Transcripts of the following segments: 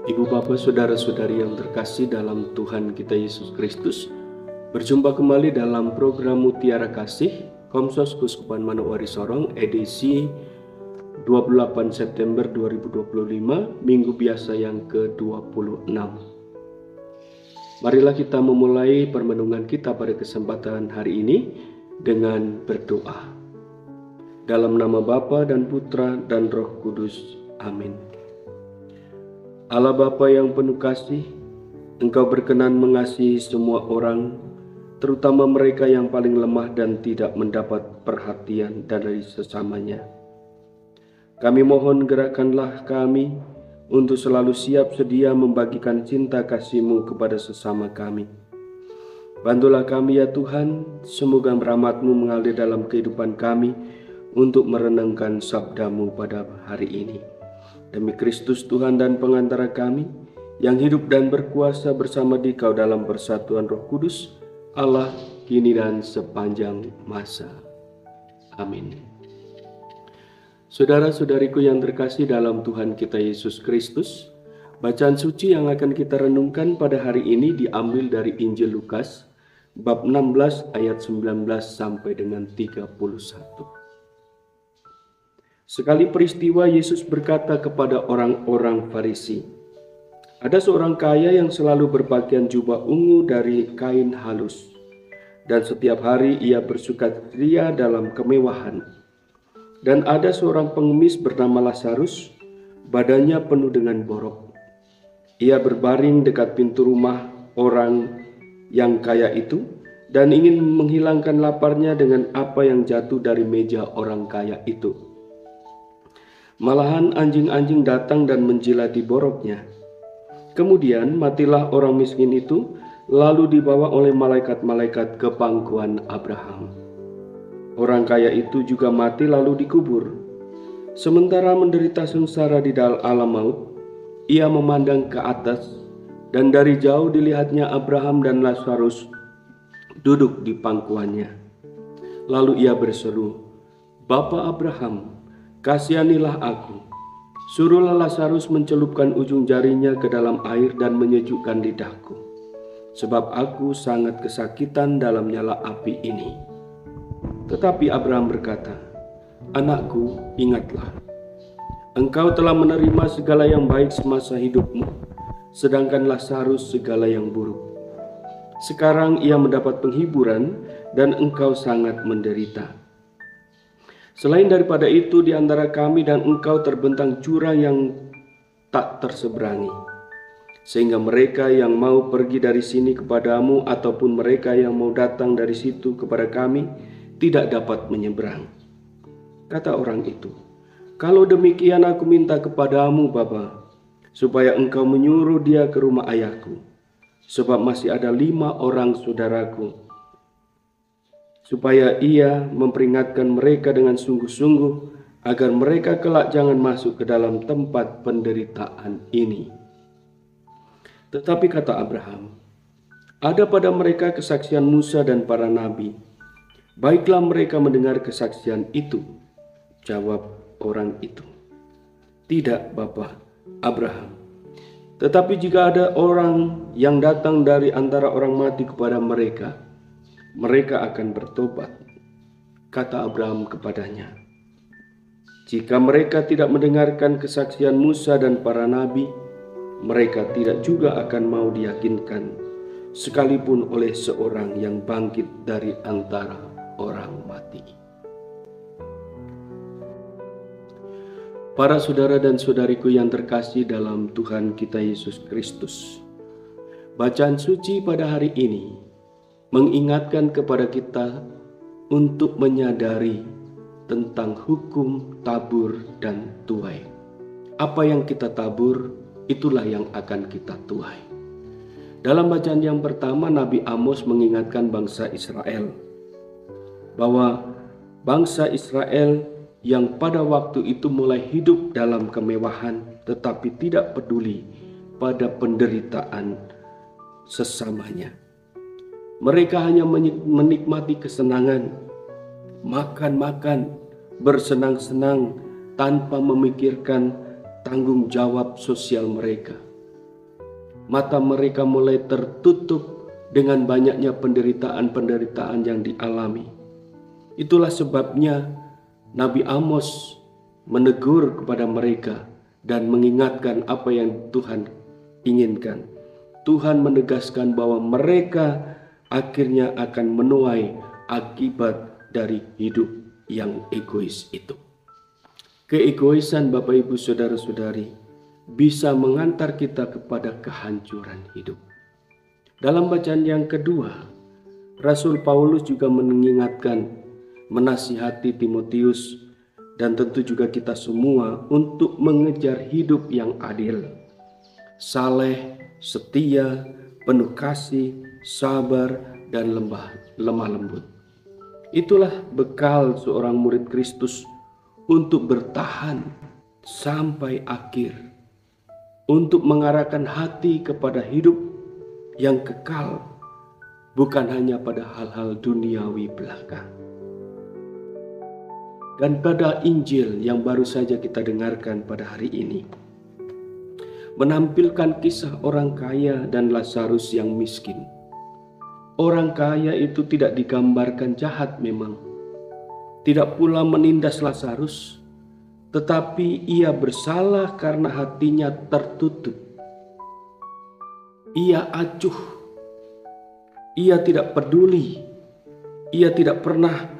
Ibu bapak saudara-saudari yang terkasih dalam Tuhan kita Yesus Kristus, berjumpa kembali dalam program Mutiara Kasih Komsos Kuskupan Manokwari Sorong edisi 28 September 2025, Minggu biasa yang ke-26. Marilah kita memulai permenungan kita pada kesempatan hari ini dengan berdoa. Dalam nama Bapa dan Putra dan Roh Kudus. Amin. Allah Bapa yang penuh kasih, Engkau berkenan mengasihi semua orang, terutama mereka yang paling lemah dan tidak mendapat perhatian dari sesamanya. Kami mohon gerakkanlah kami untuk selalu siap sedia membagikan cinta kasih-Mu kepada sesama kami. Bantulah kami ya Tuhan, semoga rahmat-Mu mengalir dalam kehidupan kami untuk merenungkan sabda-Mu pada hari ini. Demi Kristus Tuhan dan pengantara kami, yang hidup dan berkuasa bersama Dikau dalam persatuan Roh Kudus, Allah kini dan sepanjang masa. Amin. Saudara-saudariku yang terkasih dalam Tuhan kita Yesus Kristus, bacaan suci yang akan kita renungkan pada hari ini diambil dari Injil Lukas, bab 16 ayat 19 sampai dengan 31. Sekali peristiwa Yesus berkata kepada orang-orang Farisi, "Ada seorang kaya yang selalu berpakaian jubah ungu dari kain halus, dan setiap hari ia bersukaria dalam kemewahan. Dan ada seorang pengemis bernama Lazarus, badannya penuh dengan borok. Ia berbaring dekat pintu rumah orang yang kaya itu, dan ingin menghilangkan laparnya dengan apa yang jatuh dari meja orang kaya itu. Malahan anjing-anjing datang dan menjilati boroknya. Kemudian matilah orang miskin itu, lalu dibawa oleh malaikat-malaikat ke pangkuan Abraham. Orang kaya itu juga mati lalu dikubur. Sementara menderita sengsara di dalam alam maut, ia memandang ke atas, dan dari jauh dilihatnya Abraham dan Lazarus duduk di pangkuannya. Lalu ia berseru, 'Bapa Abraham, kasihanilah aku. Suruhlah Lazarus mencelupkan ujung jarinya ke dalam air dan menyejukkan lidahku, sebab aku sangat kesakitan dalam nyala api ini.' Tetapi Abraham berkata, 'Anakku, ingatlah, engkau telah menerima segala yang baik semasa hidupmu, sedangkan Lazarus segala yang buruk. Sekarang ia mendapat penghiburan dan engkau sangat menderita. Selain daripada itu, di antara kami dan engkau terbentang jurang yang tak terseberangi, sehingga mereka yang mau pergi dari sini kepadamu ataupun mereka yang mau datang dari situ kepada kami tidak dapat menyeberang.' Kata orang itu, 'Kalau demikian aku minta kepadamu Bapa, supaya engkau menyuruh dia ke rumah ayahku, sebab masih ada 5 orang saudaraku, supaya ia memperingatkan mereka dengan sungguh-sungguh, agar mereka kelak jangan masuk ke dalam tempat penderitaan ini.' Tetapi kata Abraham, 'Ada pada mereka kesaksian Musa dan para nabi. Baiklah mereka mendengar kesaksian itu.' Jawab orang itu, 'Tidak, Bapa Abraham. Tetapi jika ada orang yang datang dari antara orang mati kepada mereka, mereka akan bertobat.' Kata Abraham kepadanya, 'Jika mereka tidak mendengarkan kesaksian Musa dan para nabi, mereka tidak juga akan mau diyakinkan, sekalipun oleh seorang yang bangkit dari antara orang mati.' Para saudara dan saudariku yang terkasih dalam Tuhan kita Yesus Kristus, bacaan suci pada hari ini mengingatkan kepada kita untuk menyadari tentang hukum tabur dan tuai. Apa yang kita tabur, itulah yang akan kita tuai. Dalam bacaan yang pertama, Nabi Amos mengingatkan bangsa Israel bahwa bangsa Israel yang pada waktu itu mulai hidup dalam kemewahan tetapi tidak peduli pada penderitaan sesamanya. Mereka hanya menikmati kesenangan, makan-makan, bersenang-senang tanpa memikirkan tanggung jawab sosial mereka. Mata mereka mulai tertutup dengan banyaknya penderitaan-penderitaan yang dialami. Itulah sebabnya Nabi Amos menegur kepada mereka dan mengingatkan apa yang Tuhan inginkan. Tuhan menegaskan bahwa mereka akhirnya akan menuai akibat dari hidup yang egois itu. Keegoisan Bapak Ibu Saudara-saudari bisa mengantar kita kepada kehancuran hidup. Dalam bacaan yang kedua, Rasul Paulus juga mengingatkan, menasihati Timotius dan tentu juga kita semua untuk mengejar hidup yang adil, saleh, setia, penuh kasih, sabar, dan lemah lembut. Itulah bekal seorang murid Kristus untuk bertahan sampai akhir, untuk mengarahkan hati kepada hidup yang kekal, bukan hanya pada hal-hal duniawi belaka. Dan pada Injil yang baru saja kita dengarkan pada hari ini, menampilkan kisah orang kaya dan Lazarus yang miskin. Orang kaya itu tidak digambarkan jahat memang, tidak pula menindas Lazarus, tetapi ia bersalah karena hatinya tertutup. Ia acuh, ia tidak peduli, ia tidak pernah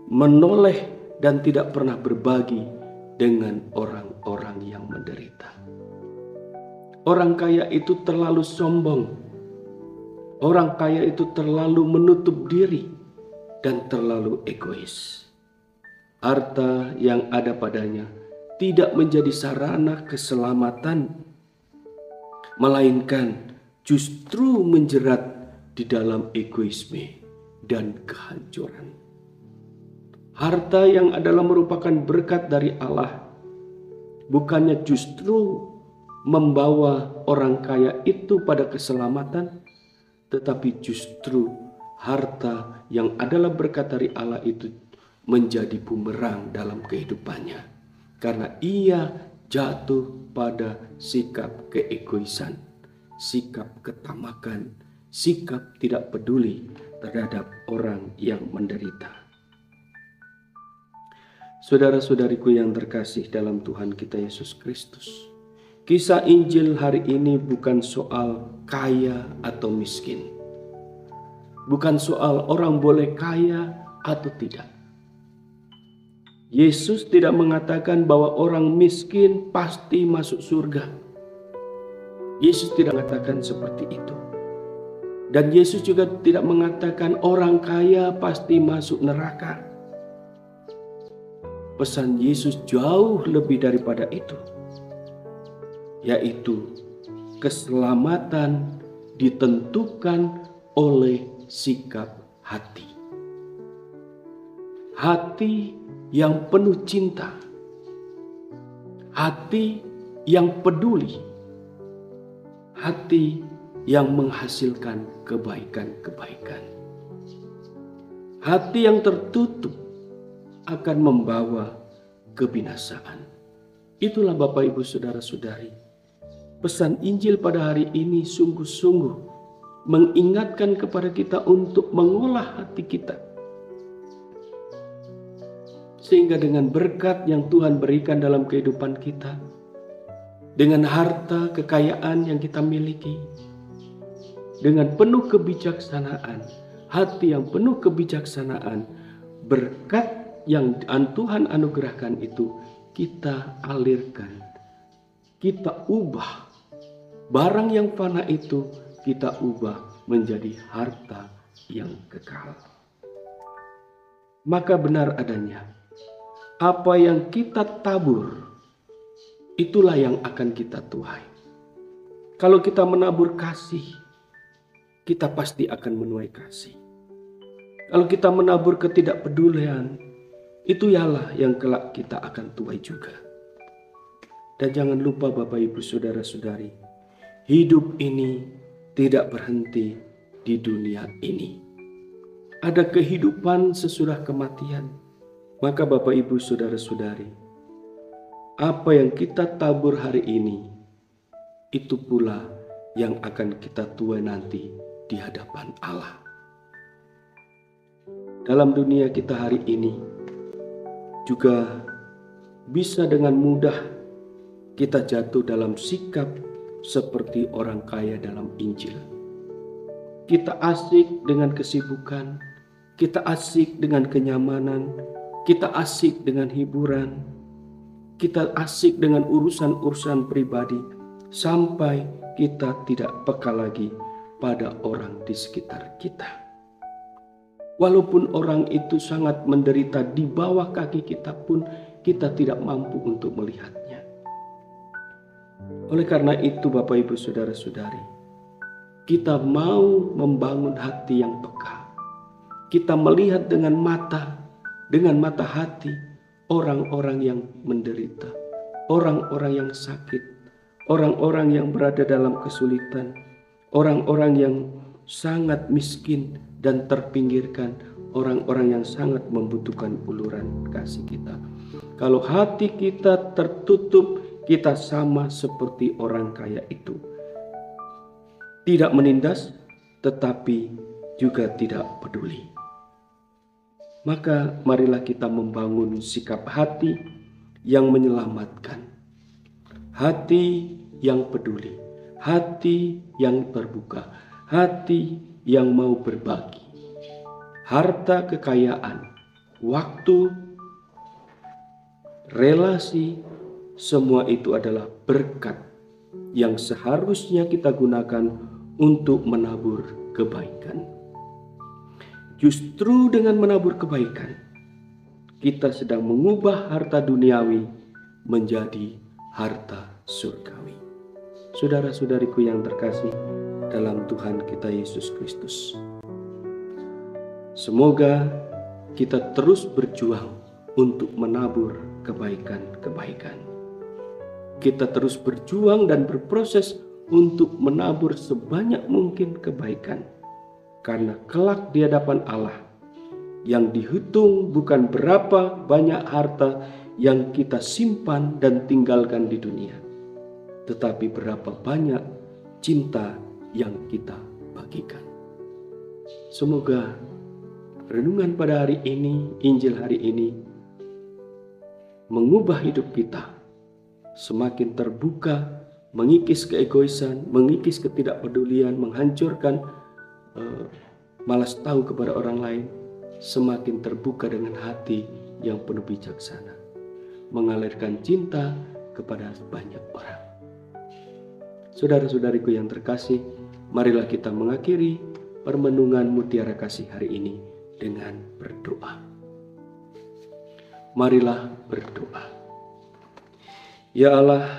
menoleh dan tidak pernah berbagi dengan orang-orang yang menderita. Orang kaya itu terlalu sombong. Orang kaya itu terlalu menutup diri dan terlalu egois. Harta yang ada padanya tidak menjadi sarana keselamatan, melainkan justru menjerat di dalam egoisme dan kehancuran. Harta yang adalah merupakan berkat dari Allah, bukannya justru membawa orang kaya itu pada keselamatan, tetapi justru harta yang adalah berkat dari Allah itu menjadi bumerang dalam kehidupannya, karena ia jatuh pada sikap keegoisan, sikap ketamakan, sikap tidak peduli terhadap orang yang menderita. Saudara-saudariku yang terkasih dalam Tuhan kita Yesus Kristus, kisah Injil hari ini bukan soal kaya atau miskin. Bukan soal orang boleh kaya atau tidak. Yesus tidak mengatakan bahwa orang miskin pasti masuk surga. Yesus tidak mengatakan seperti itu. Dan Yesus juga tidak mengatakan orang kaya pasti masuk neraka. Pesan Yesus jauh lebih daripada itu, yaitu keselamatan ditentukan oleh sikap hati. Hati yang penuh cinta, hati yang peduli, hati yang menghasilkan kebaikan-kebaikan. Hati yang tertutup akan membawa kebinasaan. Itulah Bapak Ibu Saudara-saudari, pesan Injil pada hari ini sungguh-sungguh mengingatkan kepada kita untuk mengolah hati kita, sehingga dengan berkat yang Tuhan berikan dalam kehidupan kita, dengan harta kekayaan yang kita miliki, dengan penuh kebijaksanaan, hati yang penuh kebijaksanaan, berkat yang Tuhan anugerahkan itu kita alirkan, kita ubah. Barang yang fana itu kita ubah menjadi harta yang kekal. Maka benar adanya, apa yang kita tabur, itulah yang akan kita tuai. Kalau kita menabur kasih, kita pasti akan menuai kasih. Kalau kita menabur ketidakpedulian, itu ialah yang kelak kita akan tuai juga. Dan jangan lupa Bapak Ibu Saudara-saudari, hidup ini tidak berhenti di dunia ini. Ada kehidupan sesudah kematian. Maka Bapak Ibu Saudara-saudari, apa yang kita tabur hari ini, itu pula yang akan kita tuai nanti di hadapan Allah. Dalam dunia kita hari ini juga bisa dengan mudah kita jatuh dalam sikap seperti orang kaya dalam Injil. Kita asik dengan kesibukan, kita asik dengan kenyamanan, kita asik dengan hiburan, kita asik dengan urusan-urusan pribadi, sampai kita tidak peka lagi pada orang di sekitar kita. Walaupun orang itu sangat menderita di bawah kaki kita pun, kita tidak mampu untuk melihatnya. Oleh karena itu Bapak Ibu Saudara-saudari, kita mau membangun hati yang peka. Kita melihat dengan mata hati orang-orang yang menderita, orang-orang yang sakit, orang-orang yang berada dalam kesulitan, orang-orang yang sangat miskin dan terpinggirkan, orang-orang yang sangat membutuhkan uluran kasih kita. Kalau hati kita tertutup, kita sama seperti orang kaya itu. Tidak menindas, tetapi juga tidak peduli. Maka marilah kita membangun sikap hati yang menyelamatkan, hati yang peduli, hati yang terbuka, hati yang mau berbagi. Harta kekayaan, waktu, relasi, semua itu adalah berkat yang seharusnya kita gunakan untuk menabur kebaikan. Justru dengan menabur kebaikan, kita sedang mengubah harta duniawi menjadi harta surgawi. Saudara-saudariku yang terkasih dalam Tuhan kita Yesus Kristus, semoga kita terus berjuang untuk menabur kebaikan-kebaikan. Kita terus berjuang dan berproses untuk menabur sebanyak mungkin kebaikan. Karena kelak di hadapan Allah yang dihitung bukan berapa banyak harta yang kita simpan dan tinggalkan di dunia, tetapi berapa banyak cinta yang kita bagikan. Semoga renungan pada hari ini, Injil hari ini, mengubah hidup kita semakin terbuka, mengikis keegoisan, mengikis ketidakpedulian, menghancurkan malas tahu kepada orang lain, semakin terbuka dengan hati yang penuh bijaksana, mengalirkan cinta kepada banyak orang. Saudara-saudariku yang terkasih, marilah kita mengakhiri permenungan Mutiara Kasih hari ini dengan berdoa. Marilah berdoa. Ya Allah,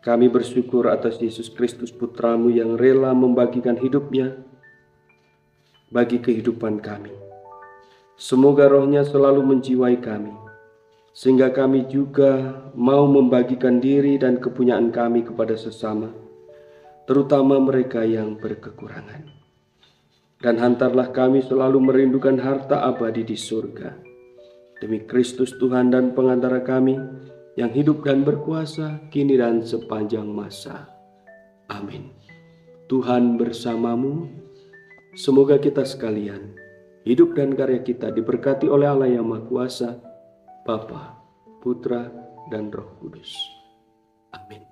kami bersyukur atas Yesus Kristus Putra-Mu yang rela membagikan hidupnya bagi kehidupan kami. Semoga rohnya selalu menjiwai kami, sehingga kami juga mau membagikan diri dan kepunyaan kami kepada sesama, terutama mereka yang berkekurangan. Dan hantarlah kami selalu merindukan harta abadi di surga. Demi Kristus Tuhan dan pengantara kami, yang hidup dan berkuasa kini dan sepanjang masa. Amin. Tuhan bersamamu. Semoga kita sekalian, hidup dan karya kita diberkati oleh Allah yang Maha Kuasa, Bapa, Putra, dan Roh Kudus. Amin.